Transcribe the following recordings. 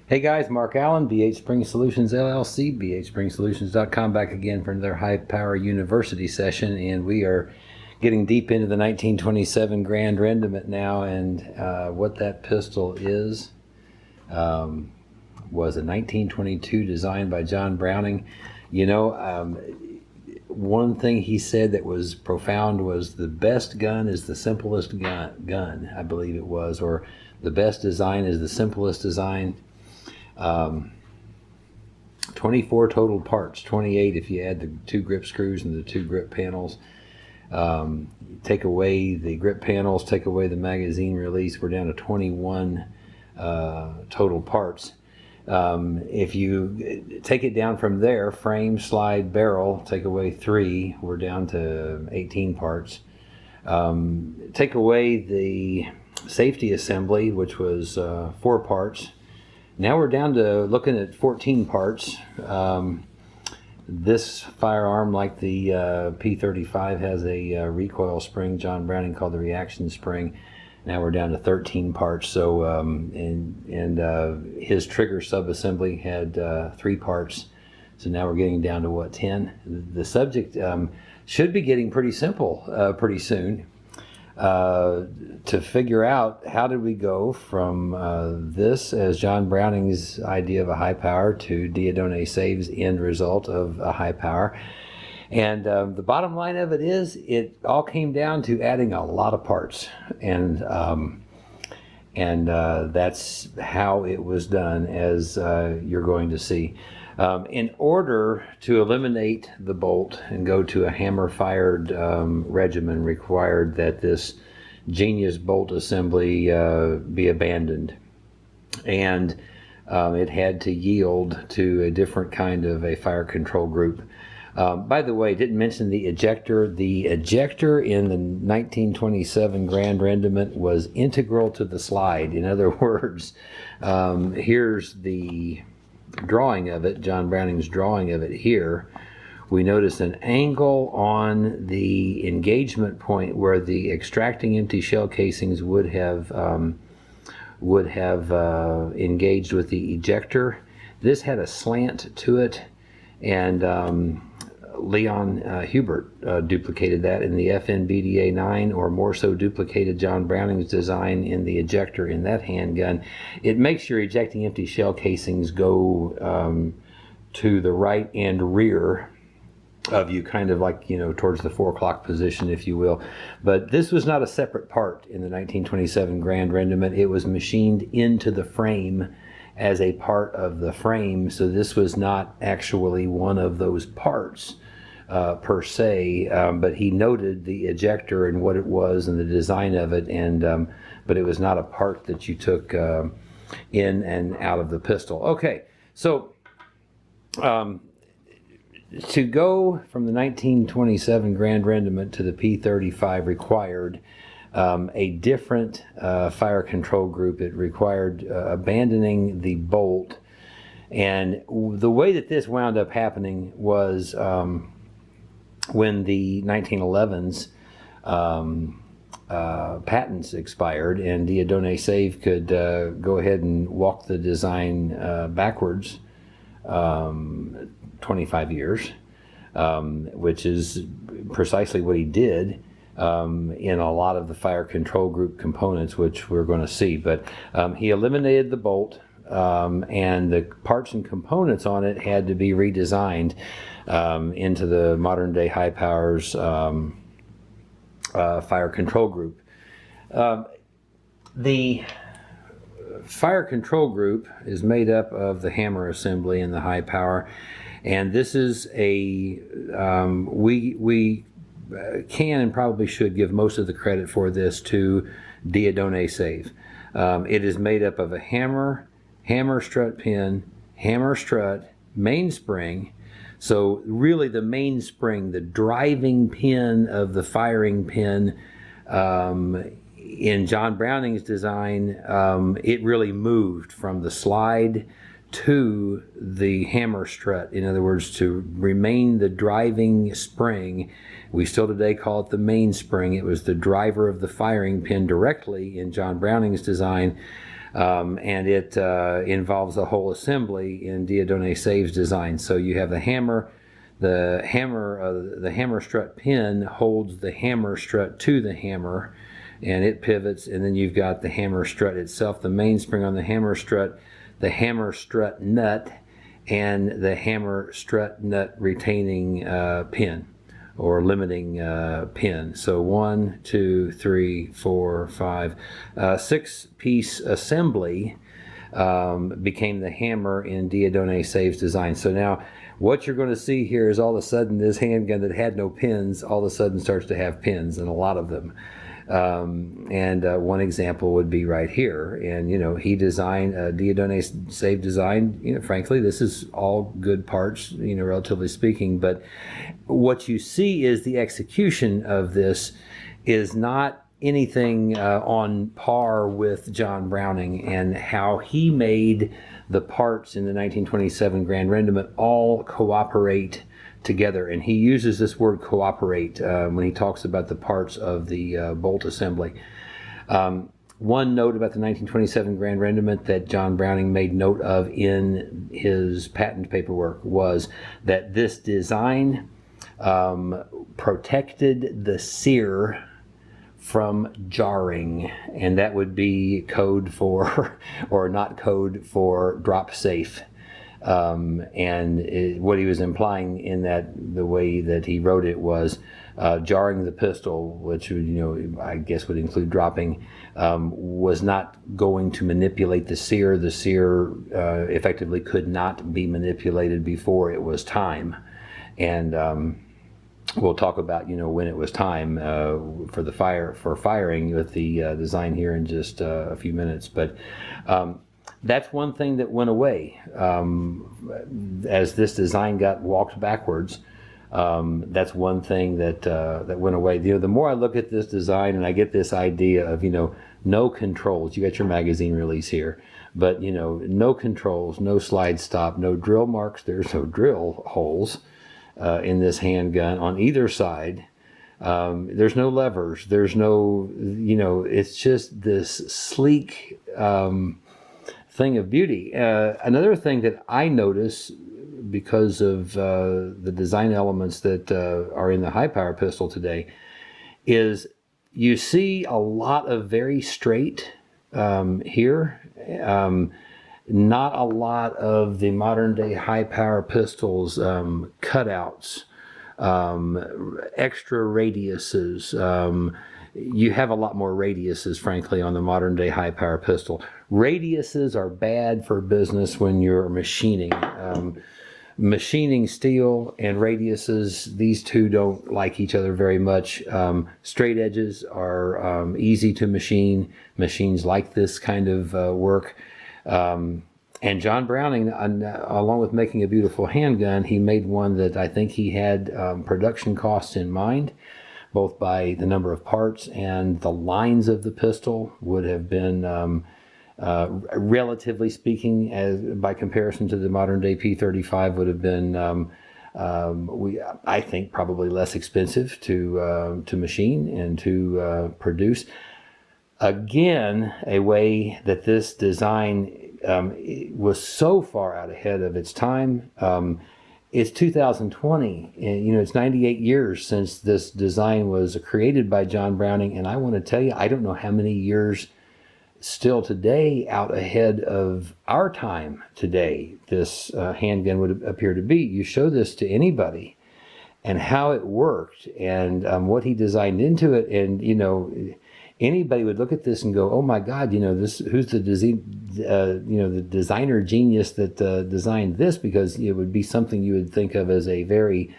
Hey guys, Mark Allen, BHSpringSolutions LLC, BHSpringSolutions.com, back again for another High Power University session, and we are getting deep into the 1927 Grand Rendement now, and what that pistol is was a 1922 design by John Browning. You know, one thing he said that was profound was the best gun is the simplest gun, I believe it was, or the best design is the simplest design. 24 total parts, 28 if you add the 2 grip screws and the 2 grip panels. Take away the grip panels, take away the magazine release, we're down to 21 total parts. If you take it down from there, frame, slide, barrel, take away 3, we're down to 18 parts. Take away the safety assembly, which was 4 parts. Now we're down to looking at 14 parts. This firearm, like the P35, has a recoil spring John Browning called the reaction spring. Now we're down to 13 parts. So his trigger subassembly had 3 parts. So now we're getting down to what, 10? The subject should be getting pretty simple pretty soon. To figure out how did we go from this as John Browning's idea of a high power to Dieudonné Save's end result of a high power. And the bottom line of it is it all came down to adding a lot of parts, and that's how it was done, as you're going to see. In order to eliminate the bolt and go to a hammer-fired regimen required that this genius bolt assembly be abandoned. And it had to yield to a different kind of a fire control group. By the way, didn't mention the ejector. The ejector in the 1927 Grand Rendement was integral to the slide. In other words, here's the drawing of it, John Browning's drawing of it here. We notice an angle on the engagement point where the extracting empty shell casings would have engaged with the ejector. This had a slant to it, and Leon Hubert duplicated that in the FNBDA 9, or more so duplicated John Browning's design in the ejector in that handgun. It makes your ejecting empty shell casings go to the right and rear of you, kind of like, you know, towards the 4 o'clock position, if you will. But this was not a separate part in the 1927 Grand Rendement. It was machined into the frame as a part of the frame, so this was not actually one of those parts per se, but he noted the ejector and what it was and the design of it, and but it was not a part that you took in and out of the pistol. Okay, so to go from the 1927 Grand Rendement to the P35 required a different fire control group. It required abandoning the bolt, and the way that this wound up happening was when the 1911s patents expired, and Dieudonné Save could go ahead and walk the design backwards 25 years, which is precisely what he did in a lot of the fire control group components, which we're going to see. But he eliminated the bolt, and the parts and components on it had to be redesigned into the modern day high powers fire control group. The fire control group is made up of the hammer assembly and the high power, and this is a we can and probably should give most of the credit for this to Dieudonné Save. It is made up of a hammer, hammer strut pin, hammer strut, mainspring. So really the mainspring, the driving pin of the firing pin, in John Browning's design, it really moved from the slide to the hammer strut. In other words, to remain the driving spring. We still today call it the mainspring. It was the driver of the firing pin directly in John Browning's design. and it involves the whole assembly in Dieudonné Save's design. So you have the hammer. The hammer strut pin holds the hammer strut to the hammer, and it pivots, and then you've got the hammer strut itself, the mainspring on the hammer strut nut, and the hammer strut nut retaining pin or limiting pin. So 1, 2, 3, 4, 5, 6-piece assembly became the hammer in Dieudonné Save's design. So now what you're going to see here is all of a sudden this handgun that had no pins all of a sudden starts to have pins, and a lot of them. One example would be right here. And, he designed, Dieudonné Save designed, frankly, this is all good parts, relatively speaking. But what you see is the execution of this is not anything on par with John Browning, and how he made the parts in the 1927 Grand Rendement all cooperate together. And he uses this word cooperate when he talks about the parts of the bolt assembly. One note about the 1927 Grand Rendement that John Browning made note of in his patent paperwork was that this design protected the sear from jarring, and that would be code for, or not code for, drop safe. What he was implying in that, the way that he wrote it, was jarring the pistol, which would, I guess would include dropping, was not going to manipulate the sear. The sear effectively could not be manipulated before it was time. And we'll talk about when it was time for firing with the design here in just a few minutes. But that's one thing that went away as this design got walked backwards. That's one thing that went away. The more I look at this design and I get this idea of no controls. You got your magazine release here, but no controls, no slide stop, no drill marks. There's no drill holes in this handgun on either side. There's no levers. There's no, it's just this sleek thing of beauty. Another thing that I notice because of the design elements that are in the high power pistol today is you see a lot of very straight here. Not a lot of the modern day high power pistols cutouts, extra radiuses. You have a lot more radiuses, frankly, on the modern day high power pistol. Radiuses are bad for business when you're machining. Machining steel and radiuses, these two don't like each other very much. Straight edges are easy to machine. Machines like this kind of work. And John Browning, along with making a beautiful handgun, he made one that I think he had production costs in mind, both by the number of parts and the lines of the pistol would have been, relatively speaking, by comparison to the modern day P35, would have been, I think, probably less expensive to machine and to produce. Again, a way that this design was so far out ahead of its time. It's 2020, and it's 98 years since this design was created by John Browning, and I want to tell you, I don't know how many years still today out ahead of our time today this handgun would appear to be. You show this to anybody and how it worked and what he designed into it, and anybody would look at this and go, "Oh my God, this, who's the the designer genius that designed this?" Because it would be something you would think of as a very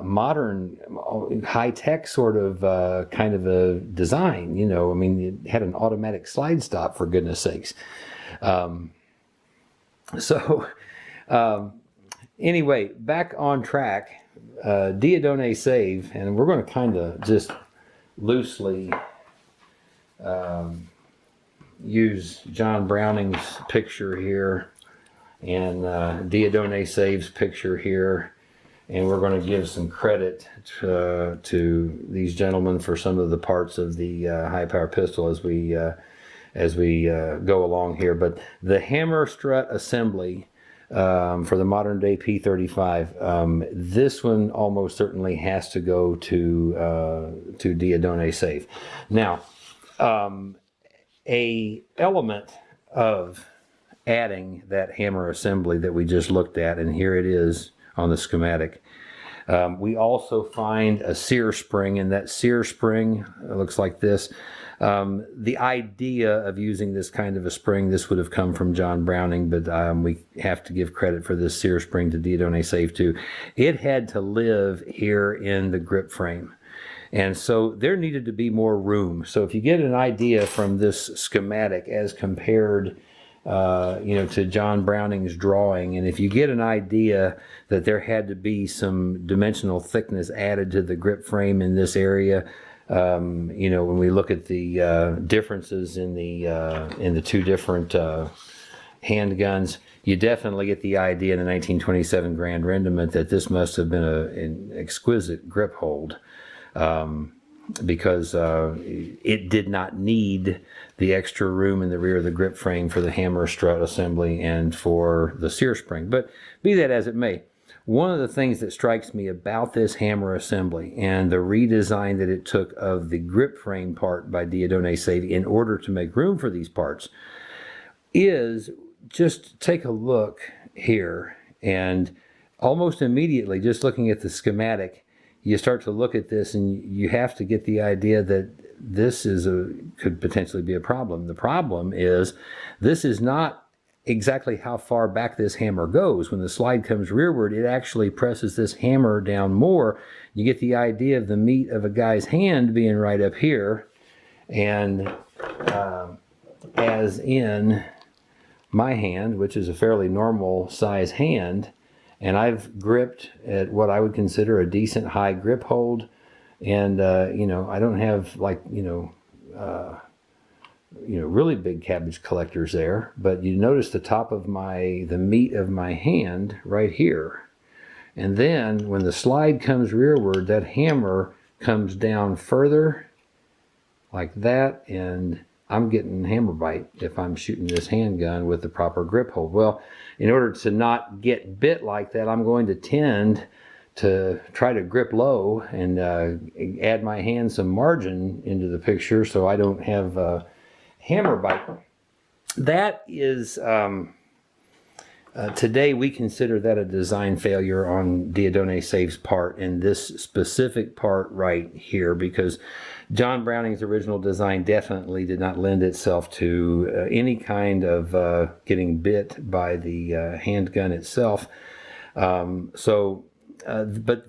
modern, high-tech sort of kind of a design. It had an automatic slide stop, for goodness sakes. Anyway, back on track. Dieudonné Save, and we're going to kind of just loosely use John Browning's picture here and Dieudonné Save's picture here, and we're going to give some credit to these gentlemen for some of the parts of the high power pistol as we as we go along here. But the hammer strut assembly for the modern day P35, this one almost certainly has to go to Diadone Safe. Now, a element of adding that hammer assembly that we just looked at, and here it is on the schematic. We also find a Sear spring, and that Sear spring looks like this. The idea of using this kind of a spring, this would have come from John Browning, but we have to give credit for this Sear spring to Diadone Safe too. It had to live here in the grip frame. And so there needed to be more room. So if you get an idea from this schematic as compared to John Browning's drawing, and if you get an idea that there had to be some dimensional thickness added to the grip frame in this area, when we look at the differences in the two different handguns, you definitely get the idea in the 1927 Grand Rendement that this must have been an exquisite grip hold. Because it did not need the extra room in the rear of the grip frame for the hammer strut assembly and for the Sear spring. But be that as it may, one of the things that strikes me about this hammer assembly and the redesign that it took of the grip frame part by Diadone Safe in order to make room for these parts is just take a look here, and almost immediately, just looking at the schematic, you start to look at this and you have to get the idea that this could potentially be a problem. The problem is this is not exactly how far back this hammer goes. When the slide comes rearward, it actually presses this hammer down more. You get the idea of the meat of a guy's hand being right up here. And as in my hand, which is a fairly normal size hand, and I've gripped at what I would consider a decent high grip hold, and I don't have really big cabbage collectors there, but you notice the top of the meat of my hand right here, and then when the slide comes rearward, that hammer comes down further like that, and I'm getting hammer bite if I'm shooting this handgun with the proper grip hold. Well, in order to not get bit like that, I'm going to tend to try to grip low and add my hand some margin into the picture so I don't have hammer bite. That is, today we consider that a design failure on Diadone Safe's part, in this specific part right here, because John Browning's original design definitely did not lend itself to any kind of getting bit by the handgun itself. But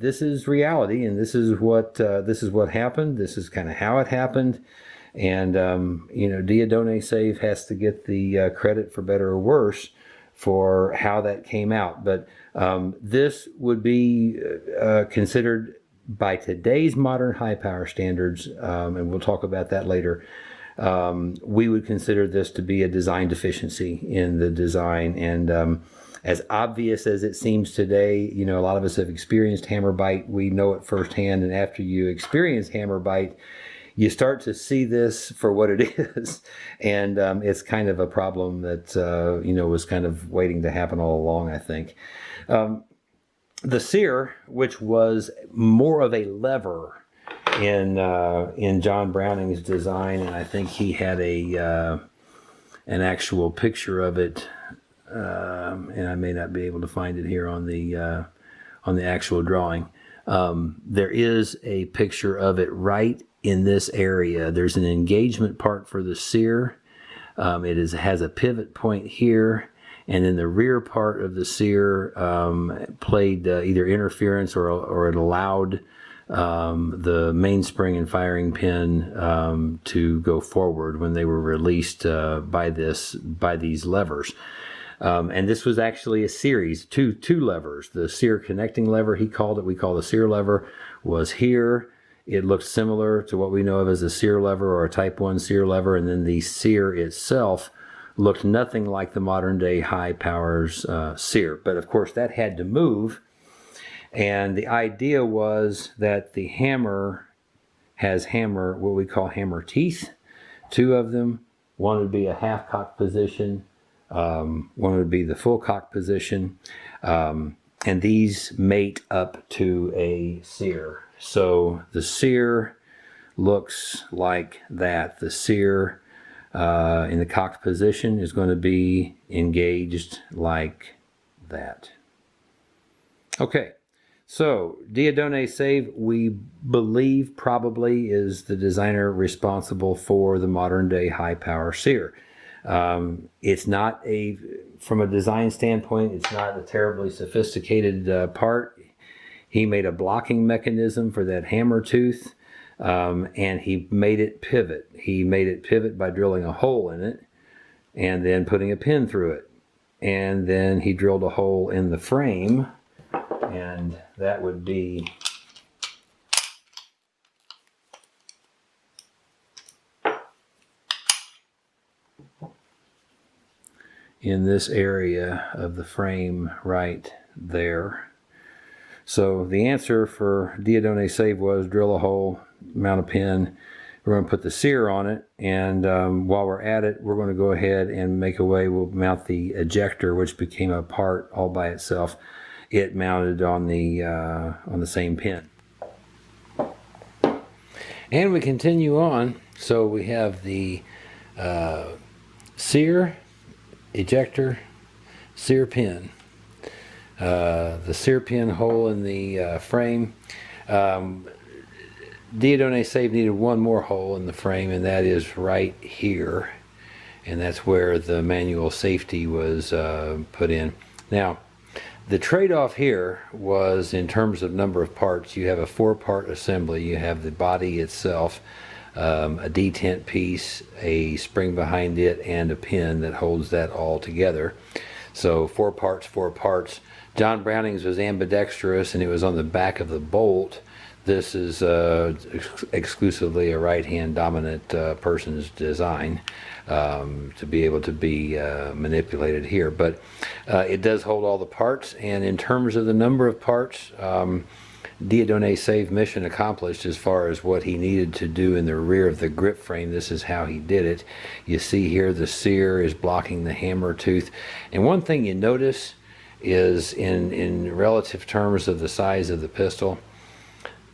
this is reality, and this is what happened. This is kind of how it happened, and Diadone Safe has to get the credit, for better or worse, for how that came out. But this would be considered, by today's modern high power standards, and we'll talk about that later, we would consider this to be a design deficiency in the design. And as obvious as it seems today, a lot of us have experienced hammer bite. We know it firsthand, and after you experience hammer bite, you start to see this for what it is, and it's kind of a problem that was kind of waiting to happen all along, I think. The Sear, which was more of a lever in John Browning's design, and I think he had an actual picture of it, and I may not be able to find it here on the actual drawing. There is a picture of it right in this area. There's an engagement part for the Sear. It has a pivot point here, and then the rear part of the Sear played either interference or it allowed the mainspring and firing pin to go forward when they were released by these levers. And this was actually a series, two levers. The Sear connecting lever, he called it, we call the Sear lever, was here. It looked similar to what we know of as a Sear lever or a Type 1 Sear lever, and then the Sear itself looked nothing like the modern day high powers Sear. But of course that had to move, and the idea was that the hammer has what we call hammer teeth, two of them, one would be a half cock position, one would be the full cock position, and these mate up to a Sear. So the Sear looks like that. The Sear in the cocked position is going to be engaged like that. Okay, so Dieudonné Save, we believe probably is the designer responsible for the modern day high power Sear. It's not from a design standpoint, it's not a terribly sophisticated part. He made a blocking mechanism for that hammer tooth, and he made it pivot. He made it pivot by drilling a hole in it and then putting a pin through it. And then he drilled a hole in the frame, and that would be in this area of the frame right there. So the answer for Dieudonné Save was drill a hole, mount a pin. We're going to put the Sear on it, and while we're at it, we're going to go ahead and make a way. We'll mount the ejector, which became a part all by itself. It mounted on the same pin. And we continue on. So we have the Sear ejector, Sear pin. The Sear pin hole in the frame. Dieudonné Save needed one more hole in the frame, and that is right here, and that's where the manual safety was put in. Now, the trade-off here was in terms of number of parts. You have a 4-part assembly. You have the body itself, a detent piece, a spring behind it, and a pin that holds that all together. So 4 parts, 4 parts. John Browning's was ambidextrous, and it was on the back of the bolt. This is exclusively a right-hand dominant person's design to be able to be manipulated here. But it does hold all the parts, and in terms of the number of parts, Dieudonné Save mission accomplished as far as what he needed to do in the rear of the grip frame. This is how he did it. You see here the Sear is blocking the hammer tooth. And one thing you notice is in relative terms of the size of the pistol,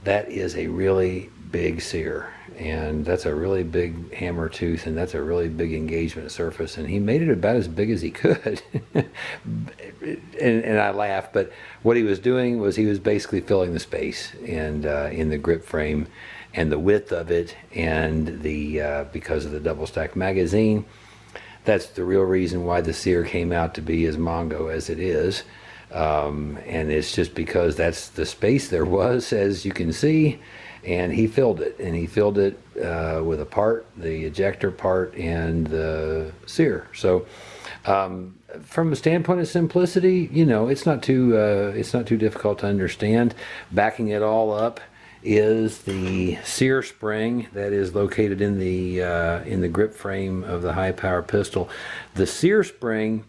that is a really big Sear, and that's a really big hammer tooth, and that's a really big engagement surface, and he made it about as big as he could. and I laugh, but what he was doing was he was basically filling the space and in the grip frame and the width of it, and the because of the double stack magazine. That's the real reason why the Sear came out to be as Mongo as it is. And it's just because that's the space there was, as you can see, and he filled it, with a part, the ejector part, and the Sear. So from a standpoint of simplicity, you know, it's not too difficult to understand. Backing it all up is the Sear spring that is located in the grip frame of the high power pistol. The Sear spring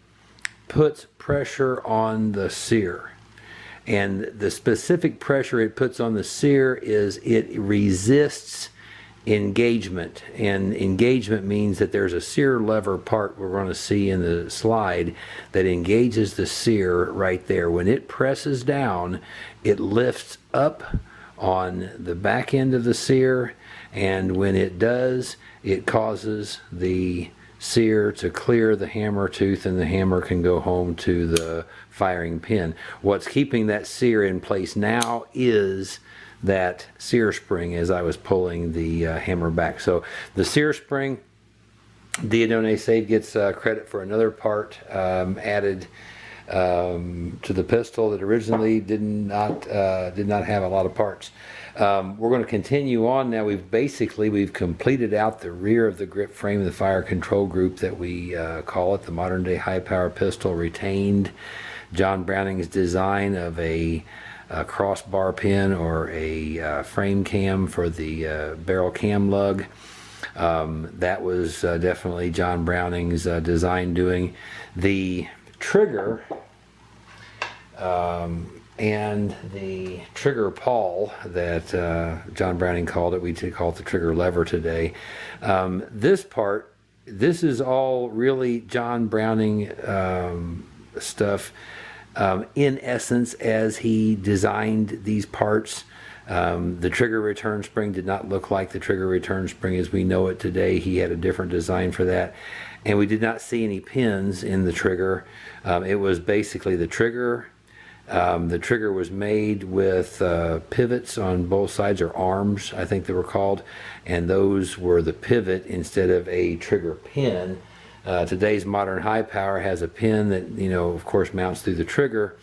puts pressure on the Sear, and the specific pressure it puts on the Sear is it resists engagement, and engagement means that there's a Sear lever part we're going to see in the slide that engages the Sear right there. When it presses down, it lifts up on the back end of the Sear, and when it does, it causes the Sear to clear the hammer tooth, and the hammer can go home to the firing pin. What's keeping that Sear in place now is that Sear spring as I was pulling the hammer back. So the Sear spring, Dieudonné Save gets credit for another part added to the pistol that originally did not have a lot of parts. We're going to continue on now. We've completed out the rear of the grip frame of the fire control group that we call it. The modern day high power pistol retained John Browning's design of a crossbar pin or a frame cam for the barrel cam lug. That was definitely John Browning's design doing. The trigger and the trigger pawl that John Browning called it, we call it the trigger lever today. This part this is all really John Browning stuff. In essence, as he designed these parts, the trigger return spring did not look like the trigger return spring as we know it today. He had a different design for that. And we did not see any pins in the trigger. It was basically the trigger. The trigger was made with pivots on both sides, or arms, I think they were called. And those were the pivot instead of a trigger pin. Today's modern high power has a pin that, of course, mounts through the trigger.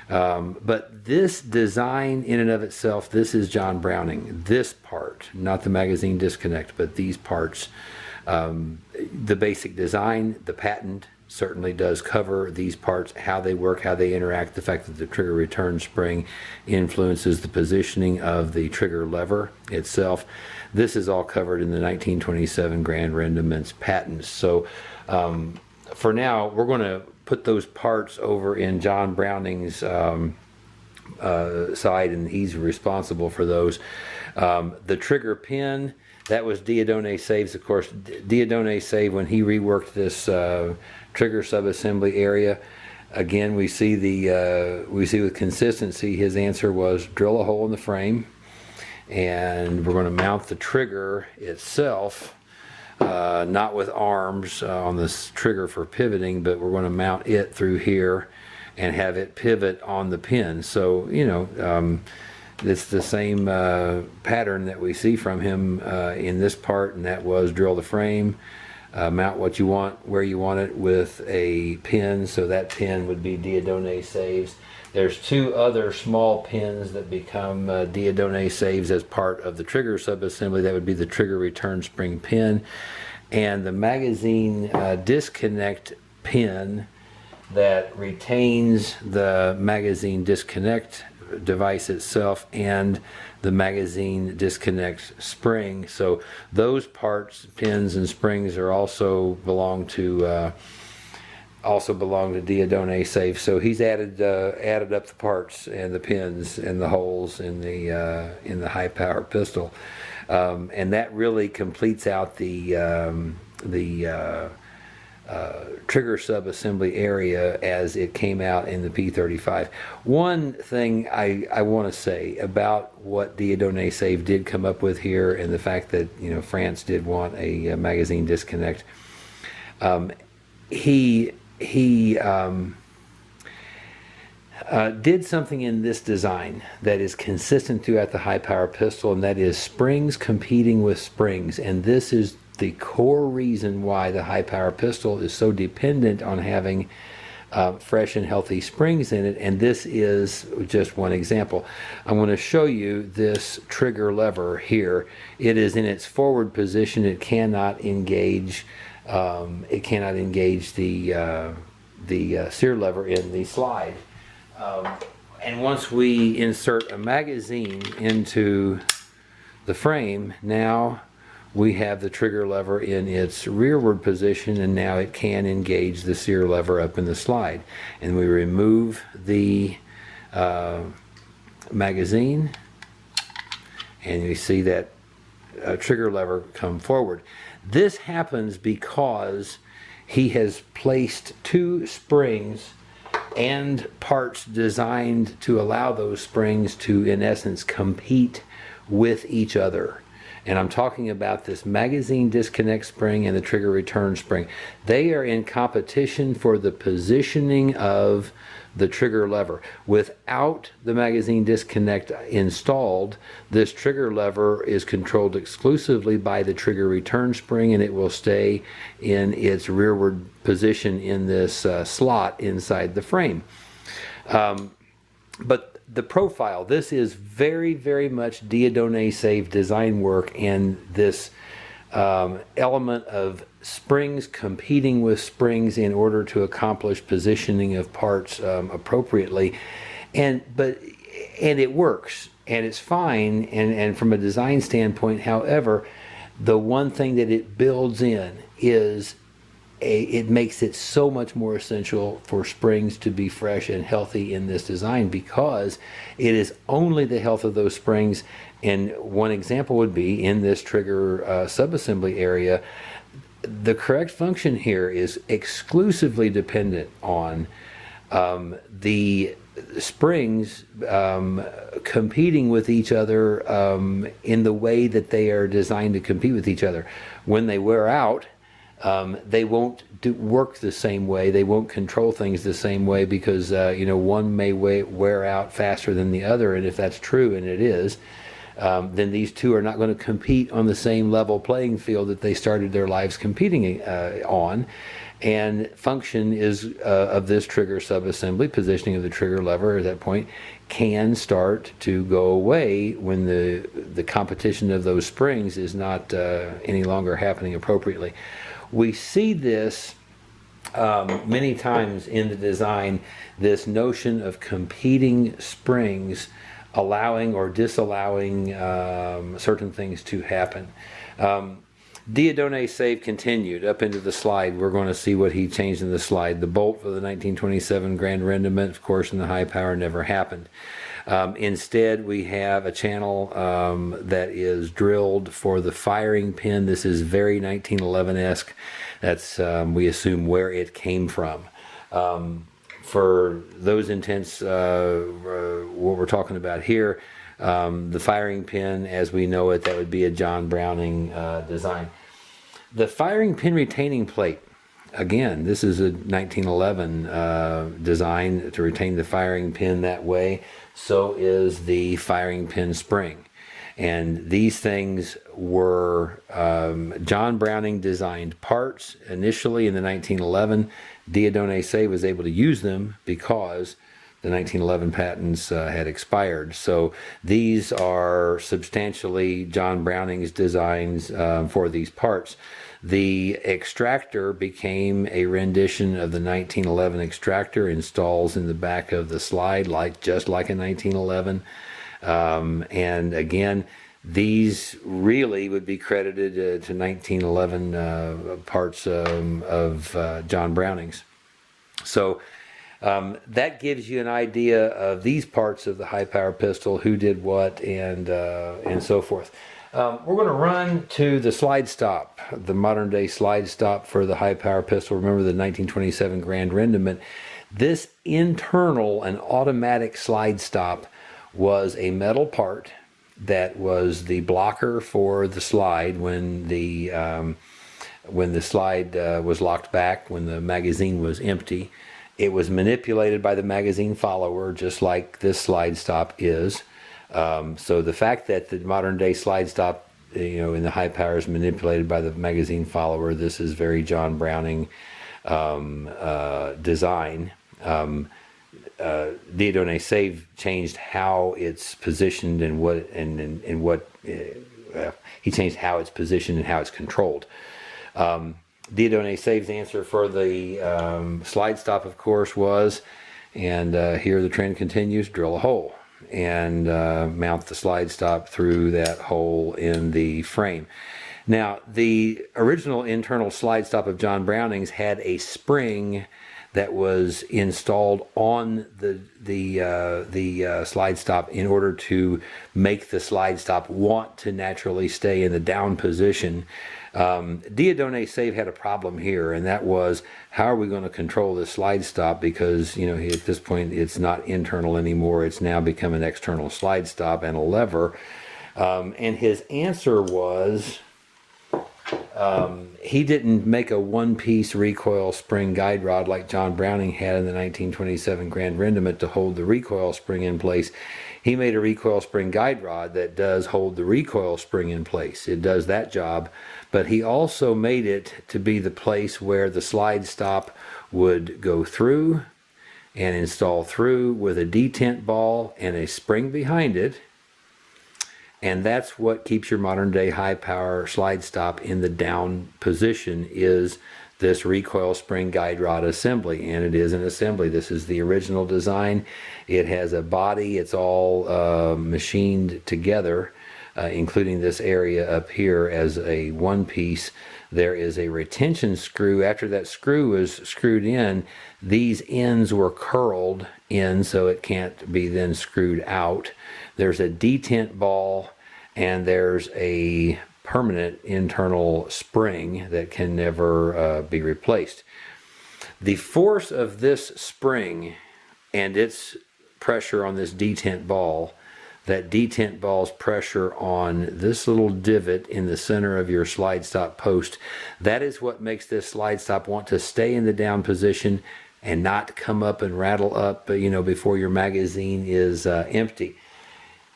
But this design in and of itself, this is John Browning. This part, not the magazine disconnect, but these parts. The basic design, the patent certainly does cover these parts, how they work, how they interact, the fact that the trigger return spring influences the positioning of the trigger lever itself. This is all covered in the 1927 Grand Rendements patents. So for now, we're going to put those parts over in John Browning's side, and he's responsible for those. The trigger pin, that was Dieudonné Save's, of course. Dieudonné Save, when he reworked this trigger subassembly area, again we see with consistency his answer was drill a hole in the frame, and we're going to mount the trigger itself, not with arms on this trigger for pivoting, but we're going to mount it through here and have it pivot on the pin. So it's the same pattern that we see from him in this part, and that was drill the frame, mount what you want where you want it with a pin. So that pin would be Dieudonné Saves. There's two other small pins that become Dieudonné Saves as part of the trigger subassembly. That would be the trigger return spring pin and the magazine disconnect pin that retains the magazine disconnect device itself and the magazine disconnect spring. So those parts, pins and springs, are also belong to Dieudonné Safe. So he's added up the parts and the pins and the holes in the high power pistol, and that really completes out the trigger subassembly area as it came out in the P35. One thing I want to say about what Dieudonné Save did come up with here, and the fact that France did want a magazine disconnect. He did something in this design that is consistent throughout the high power pistol, and that is springs competing with springs. And this is the core reason why the high power pistol is so dependent on having fresh and healthy springs in it. And this is just one example. I'm going to show you this trigger lever here. It is in its forward position. It cannot engage. It cannot engage the Sear lever in the slide. And once we insert a magazine into the frame, now we have the trigger lever in its rearward position, and now it can engage the Sear lever up in the slide. And we remove the magazine, and you see that trigger lever come forward. This happens because he has placed two springs and parts designed to allow those springs to, in essence, compete with each other. And I'm talking about this magazine disconnect spring and the trigger return spring. They are in competition for the positioning of the trigger lever. Without the magazine disconnect installed, this trigger lever is controlled exclusively by the trigger return spring, and it will stay in its rearward position in this slot inside the frame. But the profile, this is very, very much Dieudonné Save design work, and this element of springs competing with springs in order to accomplish positioning of parts appropriately, and it works, and it's fine, and from a design standpoint. However, the one thing that it builds in is it makes it so much more essential for springs to be fresh and healthy in this design, because it is only the health of those springs. And one example would be in this trigger subassembly area, the correct function here is exclusively dependent on the springs competing with each other in the way that they are designed to compete with each other. When they wear out, they won't work the same way. They won't control things the same way because one may wear out faster than the other, and if that's true, and it is, then these two are not going to compete on the same level playing field that they started their lives competing on. And function is of this trigger subassembly, positioning of the trigger lever at that point, can start to go away when the competition of those springs is not any longer happening appropriately. We see this many times in the design, this notion of competing springs allowing or disallowing certain things to happen. Dieudonné save continued up into the slide. We're going to see what he changed in the slide. The bolt for the 1927 Grand Rendement, of course, in the high power never happened. Instead, we have a channel that is drilled for the firing pin. This is very 1911-esque. That's, we assume, where it came from. For those intents, what we're talking about here, the firing pin, as we know it, that would be a John Browning design. The firing pin retaining plate, again, this is a 1911 design to retain the firing pin that way. So is the firing pin spring. And these things were John Browning designed parts initially in the 1911. Dieudonné Save was able to use them because the 1911 patents had expired. So these are substantially John Browning's designs for these parts. The extractor became a rendition of the 1911 extractor, installs in the back of the slide, just like a 1911. And again, these really would be credited to 1911 parts of John Browning's. So that gives you an idea of these parts of the high power pistol, who did what, and so forth. We're going to run to the slide stop, the modern day slide stop for the high power pistol. Remember the 1927 Grand Rendement. This internal and automatic slide stop was a metal part that was the blocker for the slide when the slide was locked back, when the magazine was empty. It was manipulated by the magazine follower, just like this slide stop is. So the fact that the modern day slide stop, in the high power is manipulated by the magazine follower, this is very John Browning design. Dieudonné Save changed how it's positioned and he changed how it's positioned and how it's controlled. Dieudonné Save's answer for the slide stop, of course, was, and here the trend continues, drill a hole and mount the slide stop through that hole in the frame. Now, the original internal slide stop of John Browning's had a spring that was installed on the slide stop in order to make the slide stop want to naturally stay in the down position. Dieudonné Save had a problem here, and that was, how are we going to control the slide stop? Because at this point it's not internal anymore, it's now become an external slide stop and a lever. And his answer was, he didn't make a one-piece recoil spring guide rod like John Browning had in the 1927 Grand Rendement to hold the recoil spring in place. He made a recoil spring guide rod that does hold the recoil spring in place. It does that job, but he also made it to be the place where the slide stop would go through and install through with a detent ball and a spring behind it. And that's what keeps your modern day high power slide stop in the down position, is this recoil spring guide rod assembly. And it is an assembly. This is the original design. It has a body. It's all machined together, including this area up here as a one piece. There is a retention screw. After that screw is screwed in, these ends were curled in so it can't be then screwed out. There's a detent ball, and there's a permanent internal spring that can never be replaced. The force of this spring and its pressure on this detent ball, that detent ball's pressure on this little divot in the center of your slide stop post, that is what makes this slide stop want to stay in the down position and not come up and rattle up, before your magazine is empty.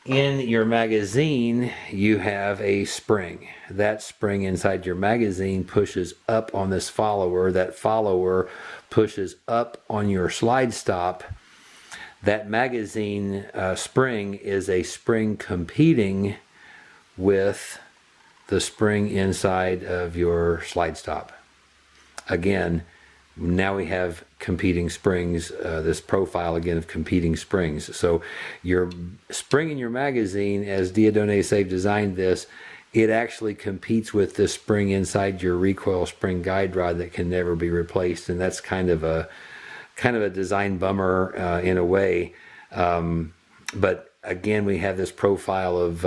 In your magazine, you have a spring. That spring inside your magazine pushes up on this follower. That follower pushes up on your slide stop. That magazine spring is a spring competing with the spring inside of your slide stop. Again, now we have competing springs, this profile again of competing springs. So your spring in your magazine, as Dieudonné Save designed this, it actually competes with this spring inside your recoil spring guide rod that can never be replaced, and that's kind of a design bummer in a way. But again, we have this profile of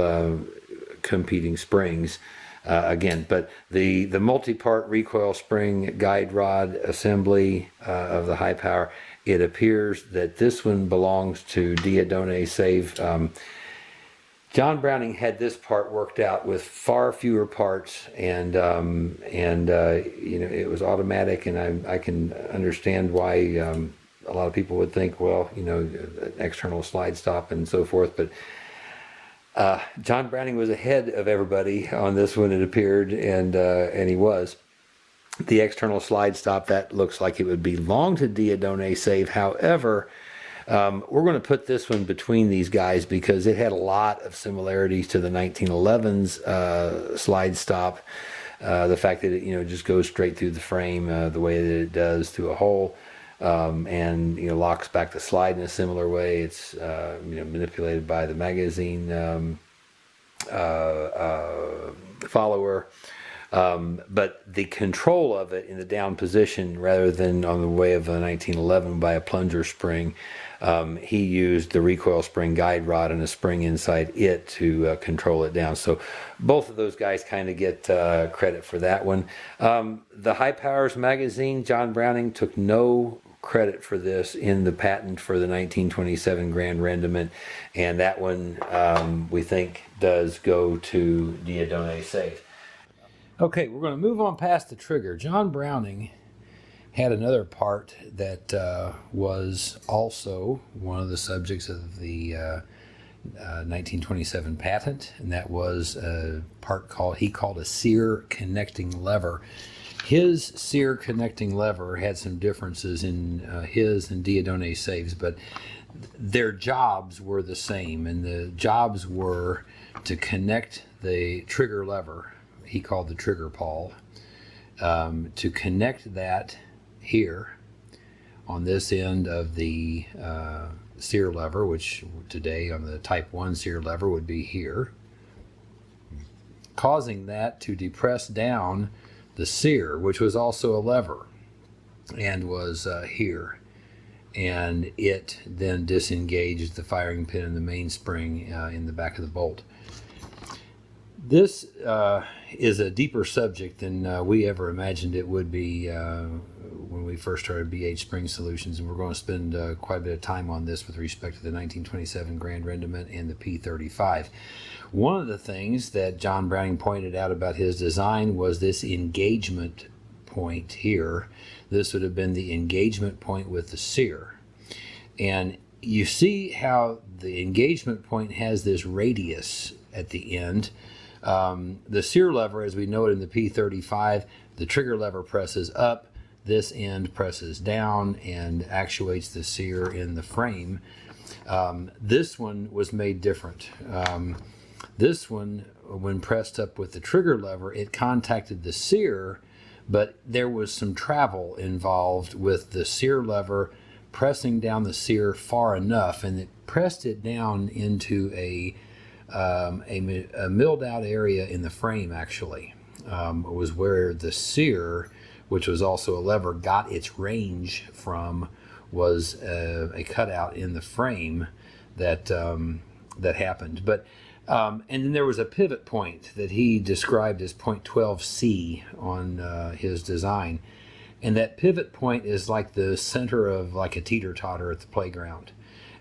competing springs. But the multi-part recoil spring guide rod assembly of the high power, it appears that this one belongs to Dieudonné Save. John Browning had this part worked out with far fewer parts, and it was automatic, and I can understand why a lot of people would think, well, an external slide stop and so forth, but John Browning was ahead of everybody on this one, it appeared, and he was. The external slide stop, that looks like it would belong to Dieudonné Save. However, we're going to put this one between these guys because it had a lot of similarities to the 1911's slide stop. The fact that it just goes straight through the frame the way that it does through a hole. And locks back the slide in a similar way. It's manipulated by the magazine follower, but the control of it in the down position rather than on the way of a 1911 by a plunger spring, he used the recoil spring guide rod and a spring inside it to control it down. So both of those guys kind of get credit for that one. The High Powers magazine, John Browning took no credit for this in the patent for the 1927 Grand Rendement, and that one we think does go to Dieudonné Save. Okay, we're going to move on past the trigger. John Browning had another part that was also one of the subjects of the 1927 patent, and that was a part he called a Sear connecting lever. His Sear connecting lever had some differences in his and Dieudonné Save's, but their jobs were the same, and the jobs were to connect the trigger lever, he called the trigger pawl, to connect that here on this end of the Sear lever, which today on the Type 1 Sear lever would be here, causing that to depress down the Sear, which was also a lever, and was here, and it then disengaged the firing pin and the mainspring in the back of the bolt. This is a deeper subject than we ever imagined it would be when we first started BHSpringSolutions, and we're going to spend quite a bit of time on this with respect to the 1927 Grand Rendement and the P35. One of the things that John Browning pointed out about his design was this engagement point here. This would have been the engagement point with the Sear. And you see how the engagement point has this radius at the end. The Sear lever, as we know it in the P35, the trigger lever presses up, this end presses down and actuates the Sear in the frame. This one was made different. This one, when pressed up with the trigger lever, it contacted the Sear, but there was some travel involved with the Sear lever pressing down the Sear far enough, and it pressed it down into a milled out area in the frame, actually. Was where the Sear, which was also a lever, got its range from, was a cutout in the frame that happened. But And then there was a pivot point that he described as point 12C on his design. And that pivot point is like the center of like a teeter-totter at the playground.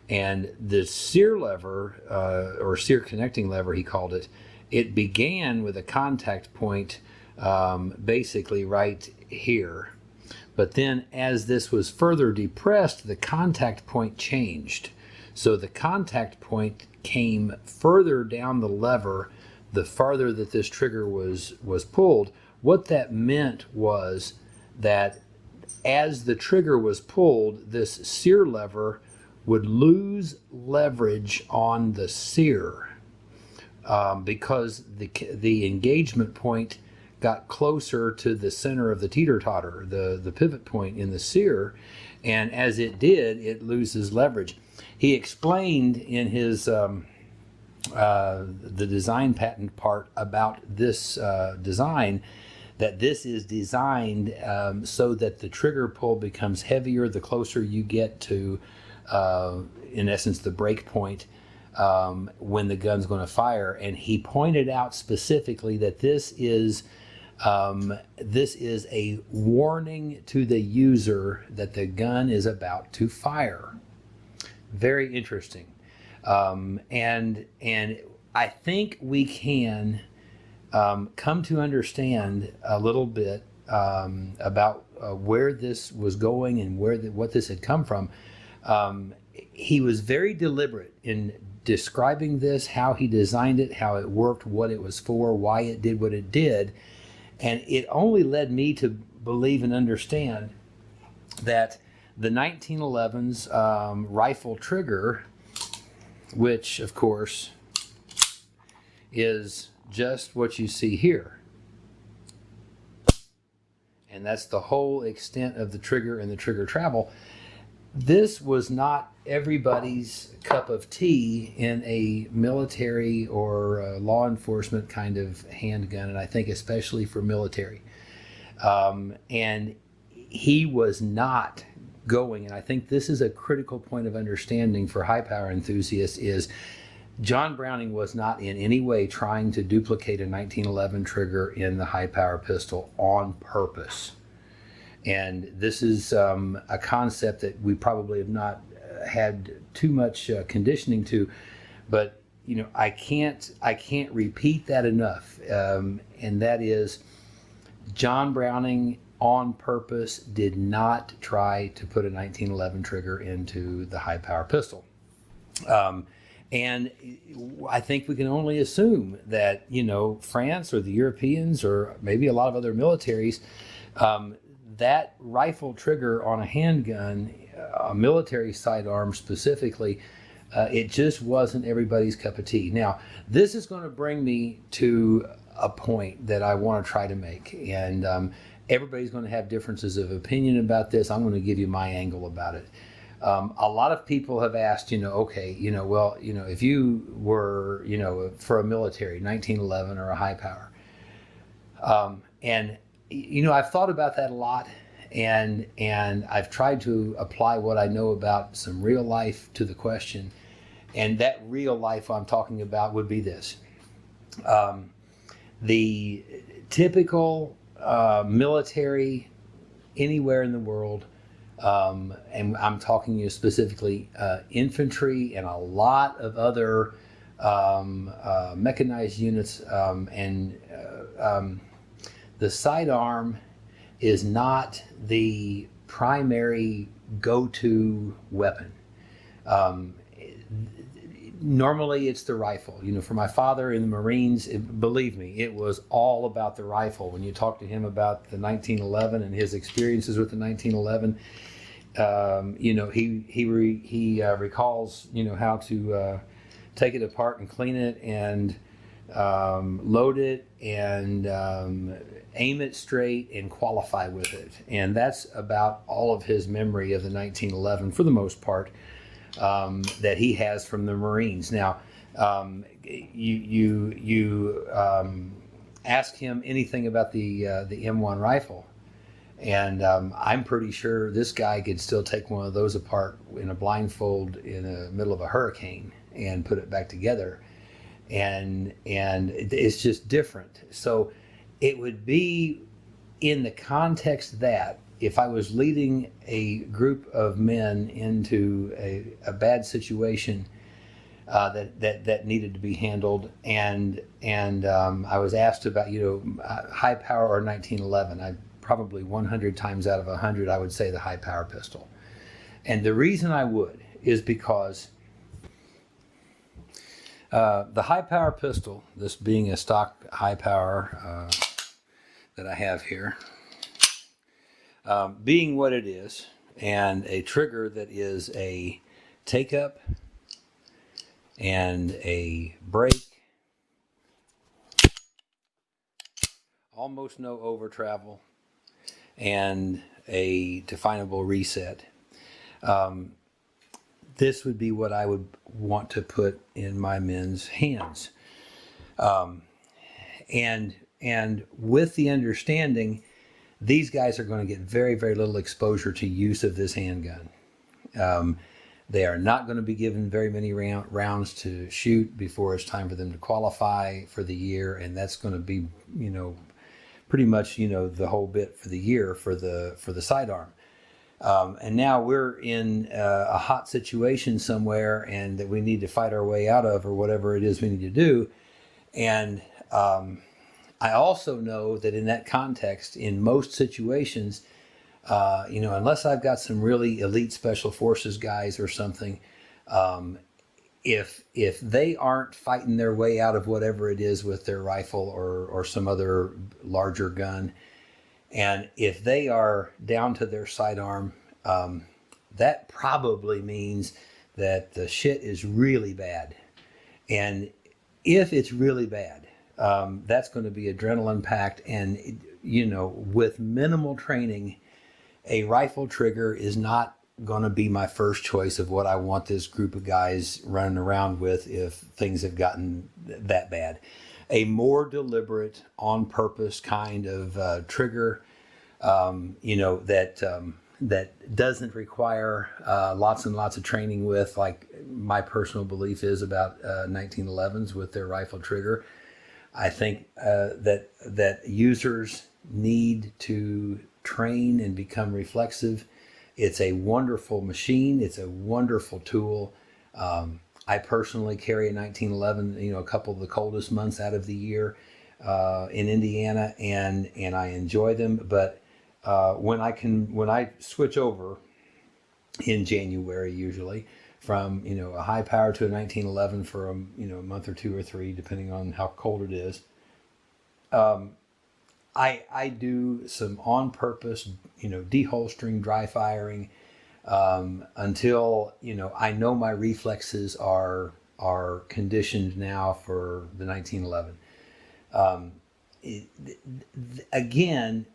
And the Sear lever, or Sear connecting lever, he called it, it began with a contact point basically right here. But then as this was further depressed, the contact point changed. So the contact point came further down the lever the farther that this trigger was pulled. What that meant was that as the trigger was pulled, this Sear lever would lose leverage on the Sear because the engagement point got closer to the center of the teeter-totter, the pivot point in the Sear, and as it did, it loses leverage. He explained in his the design patent part about this design that this is designed so that the trigger pull becomes heavier the closer you get to, in essence, the break point when the gun's going to fire. And he pointed out specifically that this is a warning to the user that the gun is about to fire. Very interesting. And I think we can come to understand a little bit about where this was going and what this had come from. He was very deliberate in describing this, how he designed it, how it worked, what it was for, why it did what it did. And it only led me to believe and understand that the 1911's rifle trigger, which of course is just what you see here, and that's the whole extent of the trigger and the trigger travel. This was not everybody's cup of tea in a military or law enforcement kind of handgun, and I think especially for military. And he was not going, and I think this is a critical point of understanding for high power enthusiasts, is John Browning was not in any way trying to duplicate a 1911 trigger in the high power pistol on purpose. And this is a concept that we probably have not had too much conditioning to, but you know, I can't repeat that enough. And that is, John Browning on purpose did not try to put a 1911 trigger into the high power pistol. And I think we can only assume that, you know, France or the Europeans or maybe a lot of other militaries, that rifle trigger on a handgun, a military sidearm specifically, it just wasn't everybody's cup of tea. Now, this is going to bring me to a point that I want to try to make. And everybody's going to have differences of opinion about this. I'm going to give you my angle about it. A lot of people have asked, you know, okay, you know, well, you know, if you were, you know, for a military 1911 or a high power, and you know, I've thought about that a lot, and I've tried to apply what I know about some real life to the question, and that real life I'm talking about would be this: the typical military anywhere in the world. And I'm talking to you specifically infantry and a lot of other mechanized units, and the sidearm is not the primary go-to weapon. Normally it's the rifle. You know, for my father in the Marines, believe me, it was all about the rifle. When you talk to him about the 1911 and his experiences with the 1911, you know, he recalls, you know, how to take it apart and clean it and load it and aim it straight and qualify with it. And that's about all of his memory of the 1911 for the most part. That he has from the Marines. Now, you ask him anything about the M1 rifle, and I'm pretty sure this guy could still take one of those apart in a blindfold in the middle of a hurricane and put it back together. and it's just different. So it would be in the context that if I was leading a group of men into a bad situation that needed to be handled, and I was asked about high power or 1911, I probably 100 times out of 100 I would say the high power pistol. And the reason I would is because the high power pistol, this being a stock high power that I have here, being what it is, and a trigger that is a take up and a break, almost no over travel, and a definable reset. This would be what I would want to put in my men's hands. And with the understanding, these guys are going to get very, very little exposure to use of this handgun. They are not going to be given very many rounds to shoot before it's time for them to qualify for the year, and that's going to be, pretty much, the whole bit for the year for the sidearm. And now we're in a hot situation somewhere, and that we need to fight our way out of, or whatever it is we need to do. And I also know that in that context, in most situations, unless I've got some really elite special forces guys or something, if they aren't fighting their way out of whatever it is with their rifle or some other larger gun, and if they are down to their sidearm, that probably means that the shit is really bad. And if it's really bad, that's going to be adrenaline packed. And, with minimal training, a rifle trigger is not going to be my first choice of what I want this group of guys running around with if things have gotten that bad. A more deliberate, on purpose kind of trigger, that doesn't require lots and lots of training with, like my personal belief is about 1911s with their rifle trigger. I think that users need to train and become reflexive. It's a wonderful machine. It's a wonderful tool. I personally carry a 1911, a couple of the coldest months out of the year in Indiana, and I enjoy them. But when I switch over in January, usually from a high power to a 1911 for a month or two or three, depending on how cold it is, I do some on purpose deholstering, dry firing, until I know my reflexes are conditioned now for the 1911. Again,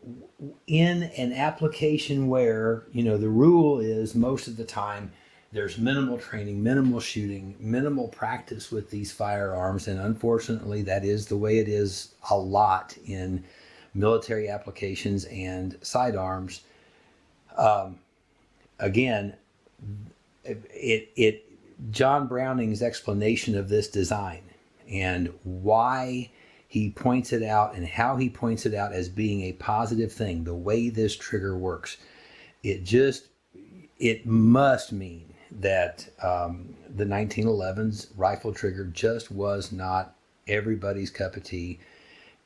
in an application where the rule is most of the time there's minimal training, minimal shooting, minimal practice with these firearms, and unfortunately that is the way it is a lot in military applications and sidearms. Again, John Browning's explanation of this design and why he points it out and how he points it out as being a positive thing, the way this trigger works, it must mean that the 1911's rifle trigger just was not everybody's cup of tea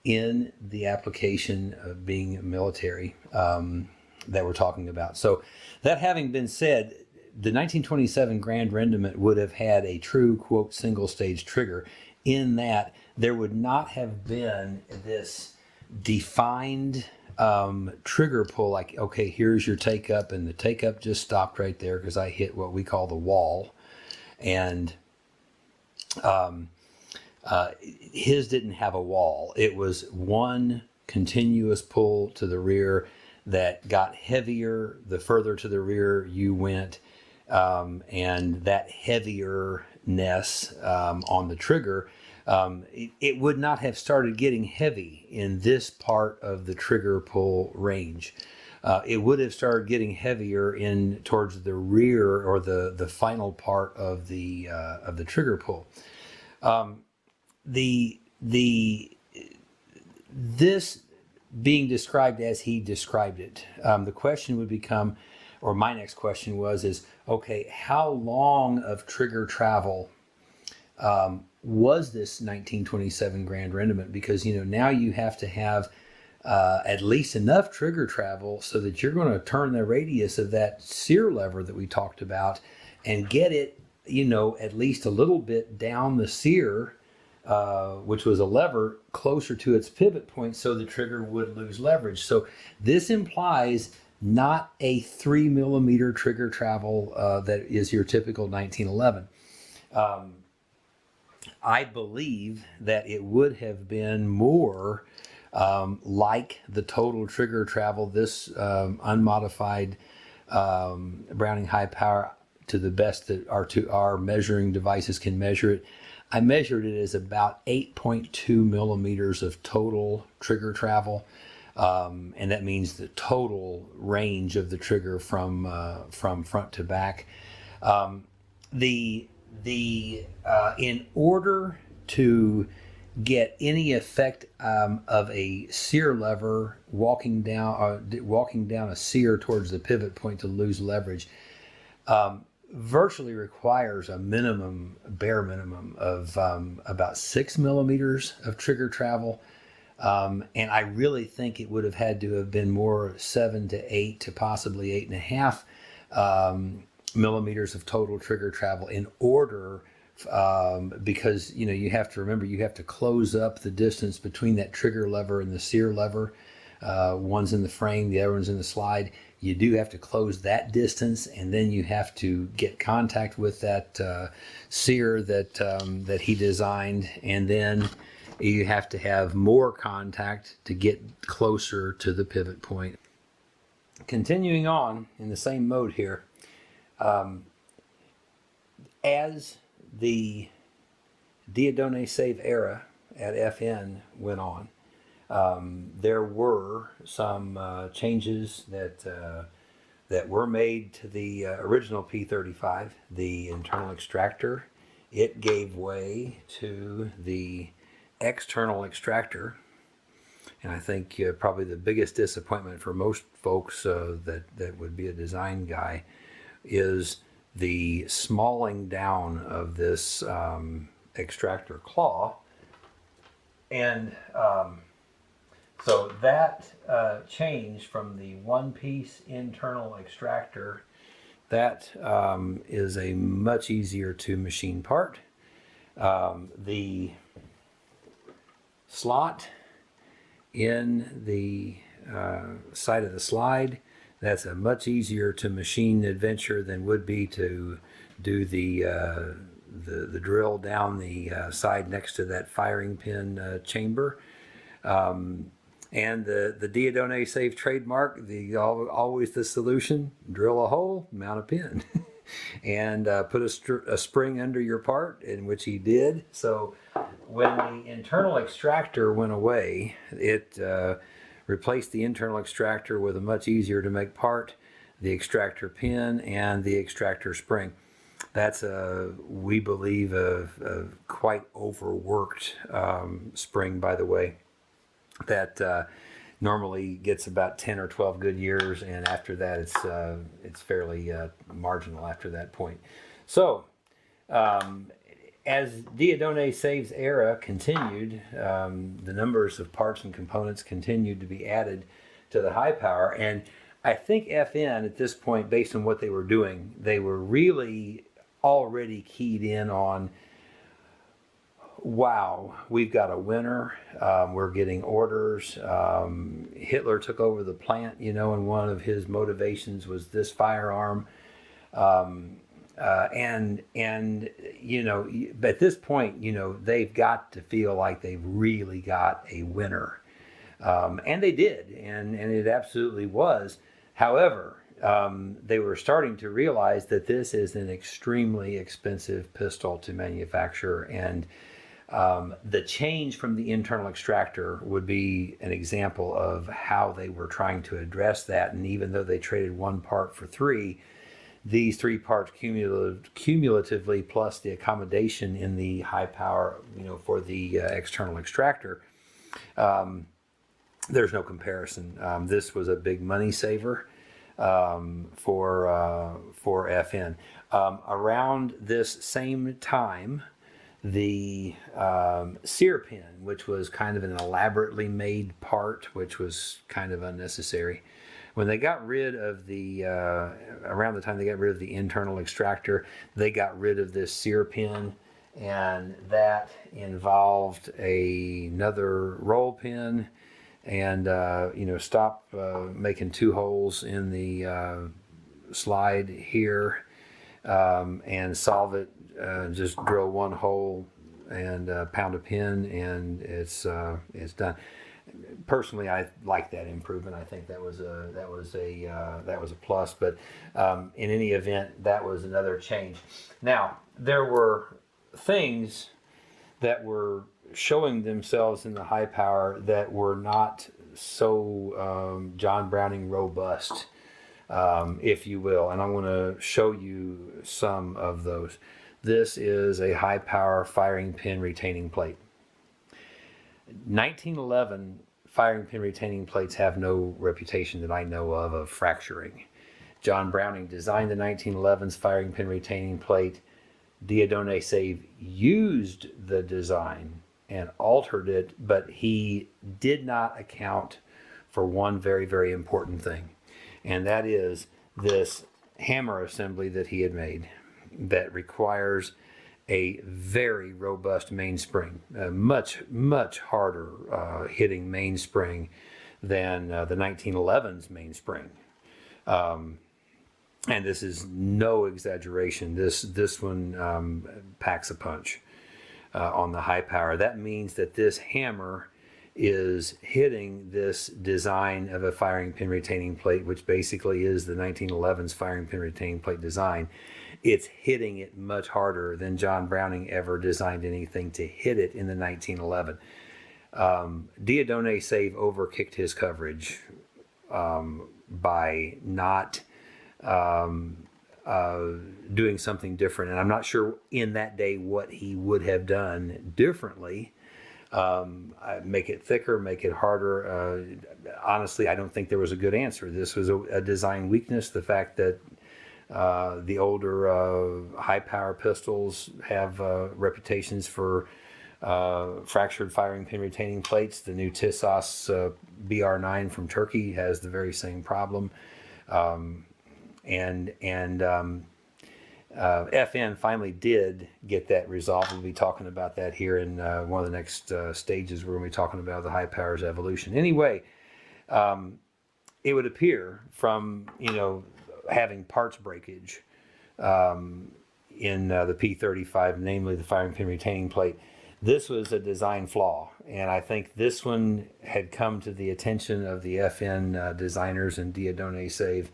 in the application of being military that we're talking about. So that having been said, the 1927 Grand Rendement would have had a true, quote, single stage trigger, in that there would not have been this defined trigger pull, like, okay, here's your take up, and the take up just stopped right there because I hit what we call the wall. And his didn't have a wall. It was one continuous pull to the rear that got heavier the further to the rear you went, and that heavierness on the trigger, it would not have started getting heavy in this part of the trigger pull range. It would have started getting heavier in towards the rear, or the final part of the trigger pull. this being described as he described it, the question would become, or my next question is, okay, how long of trigger travel was this 1927 Grand Rendement? Because, now you have to have at least enough trigger travel so that you're going to turn the radius of that Sear lever that we talked about and get it, at least a little bit down the Sear, which was a lever, closer to its pivot point so the trigger would lose leverage. So this implies not a 3 millimeter trigger travel that is your typical 1911. I believe that it would have been more like the total trigger travel, this unmodified Browning high power, to the best that our measuring devices can measure it. I measured it as about 8.2 millimeters of total trigger travel. And that means the total range of the trigger from front to back. In order to get any effect of a Sear lever walking down a Sear towards the pivot point to lose leverage, virtually requires a bare minimum of about 6 millimeters of trigger travel. And I really think it would have had to have been more 7 to 8 to possibly 8.5 millimeters of total trigger travel in order, because you have to remember, you have to close up the distance between that trigger lever and the Sear lever. One's in the frame, the other one's in the slide. You do have to close that distance, and then you have to get contact with that Sear that he designed, and then you have to have more contact to get closer to the pivot point. Continuing on in the same mode here, as the Dieudonné Save era at FN went on, there were some changes that were made to the original P35, the internal extractor. It gave way to the external extractor, and I think probably the biggest disappointment for most folks that would be a design guy is the smalling down of this extractor claw. And so that change from the one-piece internal extractor, that is a much easier to machine part. The slot in the side of the slide, that's a much easier to machine adventure than would be to do the drill down the side next to that firing pin chamber. And the Dieudonné Save trademark, always the solution: drill a hole, mount a pin, and put a spring under your part, in which he did. So when the internal extractor went away, it replaced the internal extractor with a much easier to make part, the extractor pin and the extractor spring. That's we believe a quite overworked spring, by the way, that normally gets about 10 or 12 good years, and after that it's fairly marginal after that point. So as Dieudonné Save's era continued, the numbers of parts and components continued to be added to the high power, and I think FN at this point, based on what they were doing, they were really already keyed in on, wow, we've got a winner. We're getting orders. Hitler took over the plant, and one of his motivations was this firearm. And at this point, they've got to feel like they've really got a winner. And they did, and it absolutely was. However, they were starting to realize that this is an extremely expensive pistol to manufacture, and the change from the internal extractor would be an example of how they were trying to address that. And even though they traded one part for three, these three parts cumulatively plus the accommodation in the high power, for the external extractor, there's no comparison. This was a big money saver for FN. Around this same time, the Sear pin, which was kind of an elaborately made part, which was kind of unnecessary. When they got rid of around the time they got rid of the internal extractor, they got rid of this Sear pin, and that involved another roll pin, and stop making two holes in the slide here, and solve it. Just drill one hole and pound a pin, and it's done. Personally, I like that improvement. I think that was a plus. But in any event, that was another change. Now, there were things that were showing themselves in the high power that were not so John Browning robust, if you will, and I'm going to show you some of those. This is a high power firing pin retaining plate. 1911 firing pin retaining plates have no reputation that I know of fracturing. John Browning designed the 1911's firing pin retaining plate. Diodone Save used the design and altered it, but he did not account for one very, very important thing, and that is this hammer assembly that he had made that requires a very robust mainspring, a much, much harder hitting mainspring than the 1911's mainspring. And this is no exaggeration. This one packs a punch on the high power. That means that this hammer is hitting this design of a firing pin retaining plate, which basically is the 1911's firing pin retaining plate design. It's hitting it much harder than John Browning ever designed anything to hit it in the 1911. Diodone Save overkicked his coverage by not doing something different, and I'm not sure in that day what he would have done differently. Make it thicker, make it harder. Honestly, I don't think there was a good answer. This was a design weakness. The fact that the older high power pistols have reputations for fractured firing pin retaining plates. The new Tissos BR9 from Turkey has the very same problem. FN finally did get that resolved. We'll be talking about that here in one of the next stages. We're going to be talking about the high power's evolution. Anyway, it would appear from having parts breakage in the P35, namely the firing pin retaining plate, this was a design flaw, and I think this one had come to the attention of the FN designers and Diodone Save.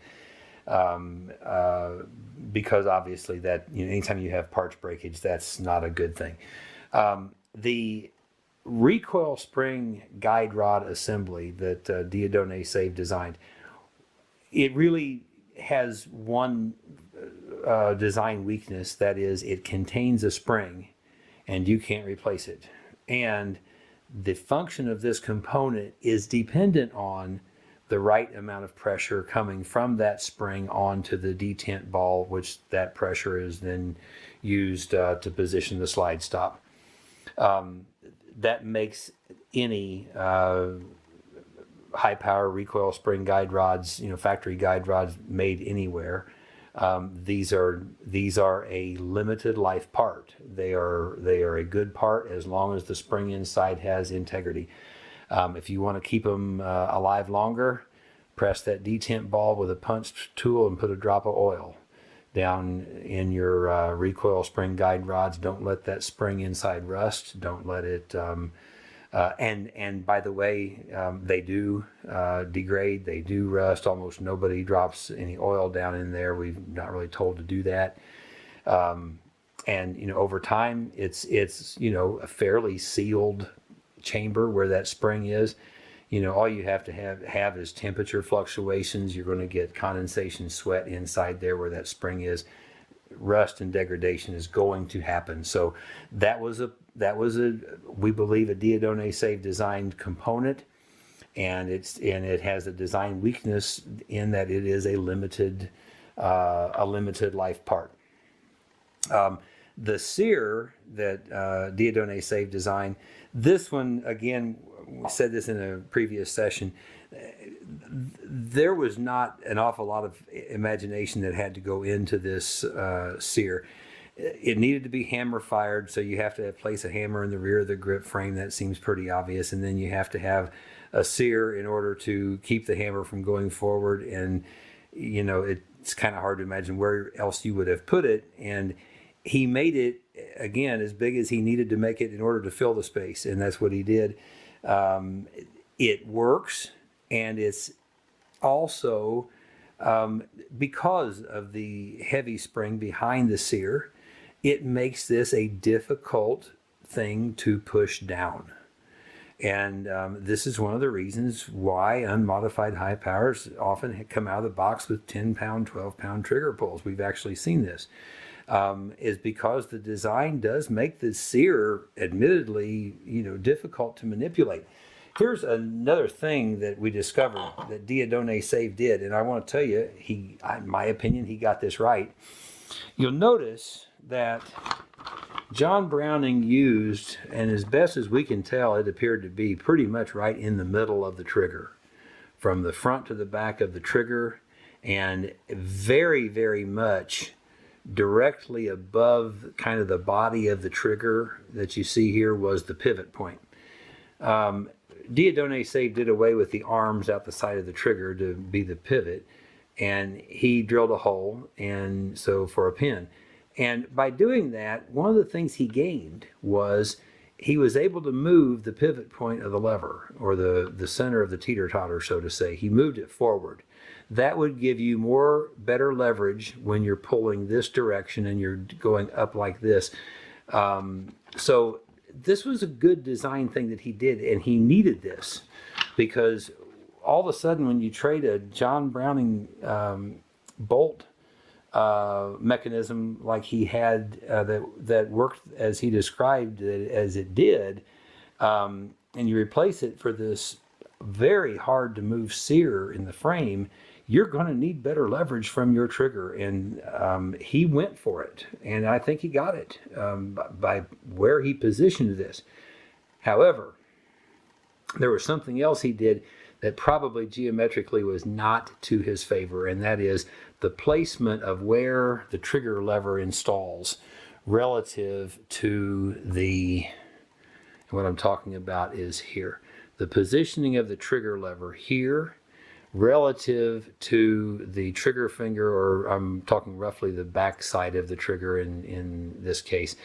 Because obviously that anytime you have parts breakage, that's not a good thing. The recoil spring guide rod assembly that Diodone Save designed, it really has one design weakness, that is it contains a spring and you can't replace it, and the function of this component is dependent on the right amount of pressure coming from that spring onto the detent ball, which that pressure is then used to position the slide stop. That makes any high power recoil spring guide rods, factory guide rods made anywhere. These are a limited life part. They are a good part as long as the spring inside has integrity. If you want to keep them alive longer, press that detent ball with a punch tool and put a drop of oil down in your recoil spring guide rods. Don't let that spring inside rust. Don't let it. And by the way, they do degrade. They do rust. Almost nobody drops any oil down in there. We're not really told to do that. And over time, it's a fairly sealed chamber where that spring is. all you have to have is temperature fluctuations. You're going to get condensation, sweat inside there where that spring is. Rust and degradation is going to happen. So that was we believe a Dieudonné safe designed component, and it has a design weakness in that it is a limited life part. The Sear that Dieudonné safe design, this one again, we said this in a previous session, there was not an awful lot of imagination that had to go into this Sear. It needed to be hammer fired, so you have to place a hammer in the rear of the grip frame. That seems pretty obvious. And then you have to have a Sear in order to keep the hammer from going forward. And, it's kind of hard to imagine where else you would have put it. And he made it, again, as big as he needed to make it in order to fill the space. And that's what he did. It works, and it's also because of the heavy spring behind the Sear, it makes this a difficult thing to push down. And this is one of the reasons why unmodified high powers often come out of the box with 10-pound, 12-pound trigger pulls. We've actually seen this. Is because the design does make the Sear admittedly, difficult to manipulate. Here's another thing that we discovered that Dieudonné safe did, and I want to tell you, in my opinion, he got this right. You'll notice that John Browning used, and as best as we can tell, it appeared to be pretty much right in the middle of the trigger, from the front to the back of the trigger, and very, very much directly above kind of the body of the trigger that you see here was the pivot point. Dieudonné safe did away with the arms out the side of the trigger to be the pivot, and he drilled a hole and so for a pin. And by doing that, one of the things he gained was he was able to move the pivot point of the lever, or the center of the teeter-totter, so to say. He moved it forward. That would give you better leverage when you're pulling this direction and you're going up like this. So this was a good design thing that he did, and he needed this because all of a sudden when you trade a John Browning bolt mechanism like he had that worked as he described it as it did, and you replace it for this very hard to move Sear in the frame, you're going to need better leverage from your trigger. And he went for it, and I think he got it by where he positioned this. However, there was something else he did that probably geometrically was not to his favor, and that is the placement of where the trigger lever installs relative to what I'm talking about is here. The positioning of the trigger lever here relative to the trigger finger, or I'm talking roughly the back side of the trigger in this case.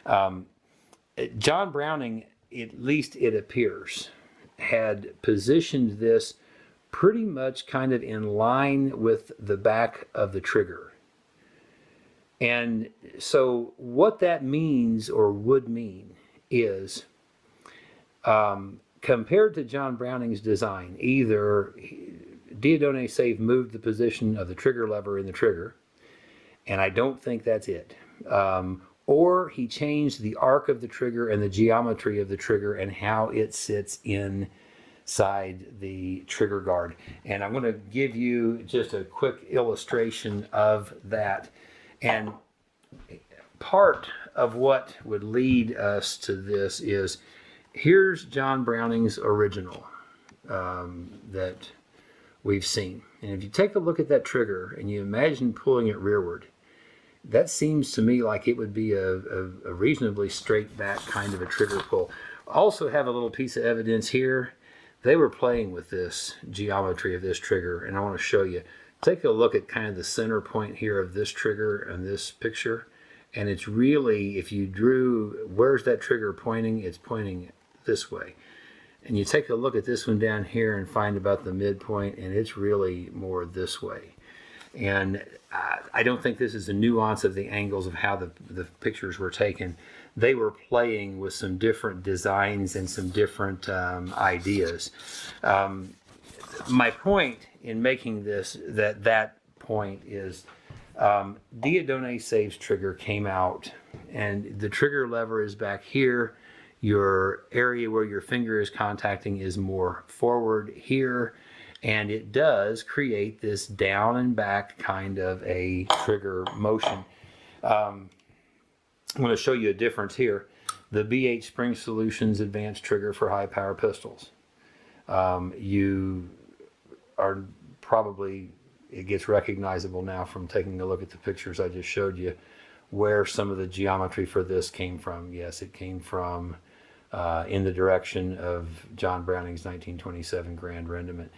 John Browning, at least it appears, had positioned this pretty much kind of in line with the back of the trigger. And so what that means or would mean is compared to John Browning's design, either Dieudonné safe moved the position of the trigger lever in the trigger, and I don't think that's it, or he changed the arc of the trigger and the geometry of the trigger and how it sits inside the trigger guard. And I'm going to give you just a quick illustration of that. And part of what would lead us to this is, here's John Browning's original that we've seen. And if you take a look at that trigger and you imagine pulling it rearward, that seems to me like it would be a reasonably straight back kind of a trigger pull. Also have a little piece of evidence here. They were playing with this geometry of this trigger, and I want to show you. Take a look at kind of the center point here of this trigger and this picture. And it's really, if you drew, where's that trigger pointing? It's pointing this way. And you take a look at this one down here and find about the midpoint, and it's really more this way. And I don't think this is a nuance of the angles of how the pictures were taken. they were playing with some different designs and some different ideas. My point in making this, that point is Dieudonné Saves trigger came out, and the trigger lever is back here. Your area where your finger is contacting is more forward here, and it does create this down and back kind of a trigger motion. I'm going to show you a difference here. The BHSpringSolutions advanced trigger for high power pistols. You are probably, it gets recognizable now from taking a look at the pictures I just showed you, where some of the geometry for this came from. Yes, it came from in the direction of John Browning's 1927 Grand Rendement.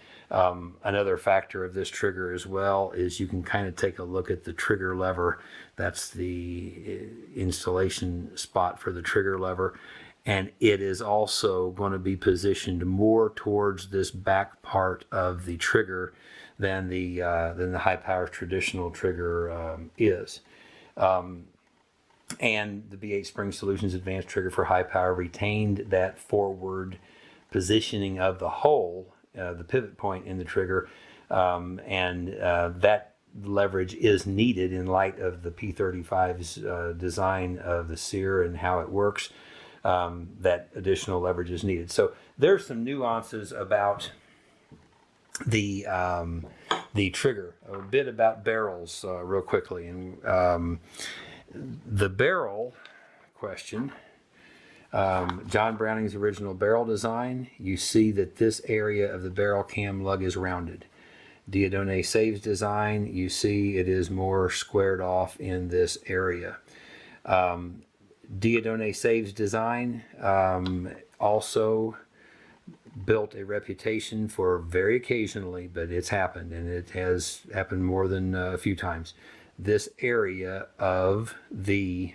Another factor of this trigger as well is you can kind of take a look at the trigger lever. That's the installation spot for the trigger lever. And it is also going to be positioned more towards this back part of the trigger than the high power traditional trigger is. And the BHSpringSolutions advanced trigger for high power retained that forward positioning of the hole, the pivot point in the trigger, and that leverage is needed in light of the P35's design of the Sear and how it works. That additional leverage is needed. So there's some nuances about the trigger. A bit about barrels real quickly. And the barrel question, John Browning's original barrel design, you see that this area of the barrel cam lug is rounded. Dieudonné Saves design, you see it is more squared off in this area. Dieudonné Saves design also built a reputation for, very occasionally, but it's happened, and it has happened more than a few times, this area of the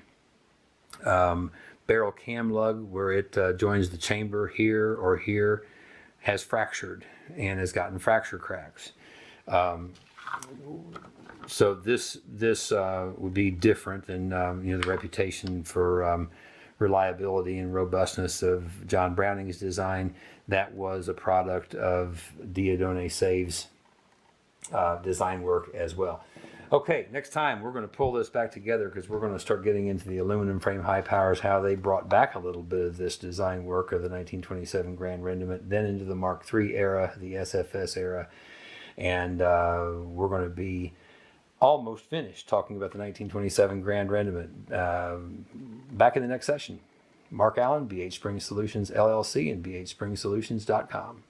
barrel cam lug where it joins the chamber here or here has fractured and has gotten fracture cracks. So this would be different than the reputation for reliability and robustness of John Browning's design. That was a product of Dieudonné Saves design work as well. Okay, next time we're going to pull this back together because we're going to start getting into the aluminum frame high powers, how they brought back a little bit of this design work of the 1927 Grand Rendement, then into the Mark III era, the SFS era, and we're going to be almost finished talking about the 1927 Grand Rendement. Back in the next session. Mark Allen, BHSpringSolutions LLC, and BHSpringSolutions.com.